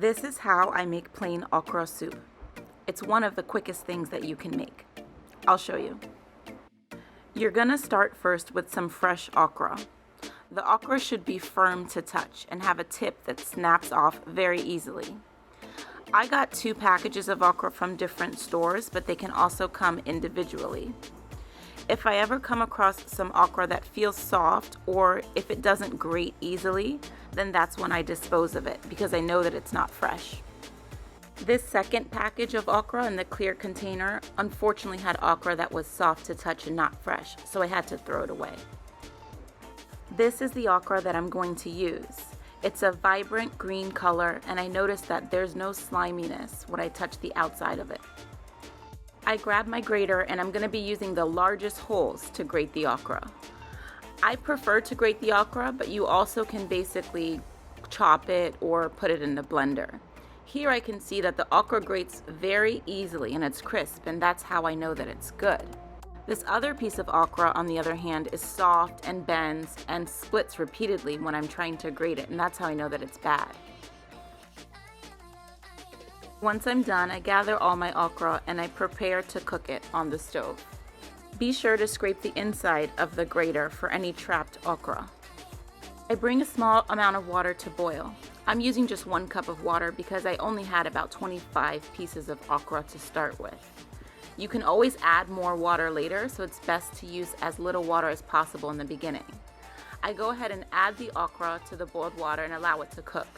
This is how I make plain okra soup. It's one of the quickest things that you can make. I'll show you. You're gonna start first with some fresh okra. The okra should be firm to touch and have a tip that snaps off very easily. I got 2 packages of okra from different stores, but they can also come individually. If I ever come across some okra that feels soft, or if it doesn't grate easily, then that's when I dispose of it because I know that it's not fresh. This second package of okra in the clear container unfortunately had okra that was soft to touch and not fresh, so I had to throw it away. This is the okra that I'm going to use. It's a vibrant green color, and I noticed that there's no sliminess when I touch the outside of it. I grabbed my grater and I'm going to be using the largest holes to grate the okra. I prefer to grate the okra, but you also can basically chop it or put it in the blender. Here I can see that the okra grates very easily and it's crisp, and that's how I know that it's good. This other piece of okra, on the other hand, is soft and bends and splits repeatedly when I'm trying to grate it, and that's how I know that it's bad. Once I'm done, I gather all my okra and I prepare to cook it on the stove. Be sure to scrape the inside of the grater for any trapped okra. I bring a small amount of water to boil. I'm using just 1 cup of water because I only had about 25 pieces of okra to start with. You can always add more water later, so it's best to use as little water as possible in the beginning. I go ahead and add the okra to the boiled water and allow it to cook.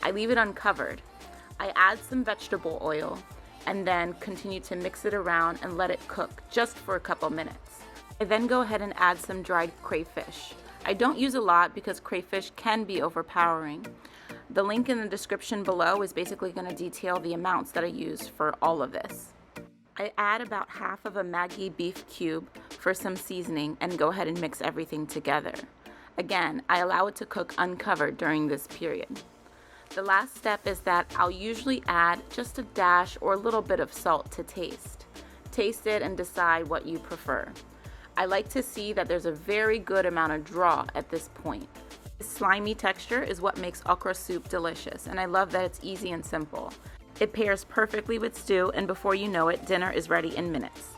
I leave it uncovered. I add some vegetable oil and then continue to mix it around and let it cook just for a couple minutes. I then go ahead and add some dried crayfish. I don't use a lot because crayfish can be overpowering. The link in the description below is basically going to detail the amounts that I use for all of this. I add about half of a Maggi beef cube for some seasoning and go ahead and mix everything together. Again, I allow it to cook uncovered during this period. The last step is that I'll usually add just a dash or a little bit of salt to taste. Taste it and decide what you prefer. I like to see that there's a very good amount of draw at this point. The slimy texture is what makes okra soup delicious, and I love that it's easy and simple. It pairs perfectly with stew, and before you know it, dinner is ready in minutes.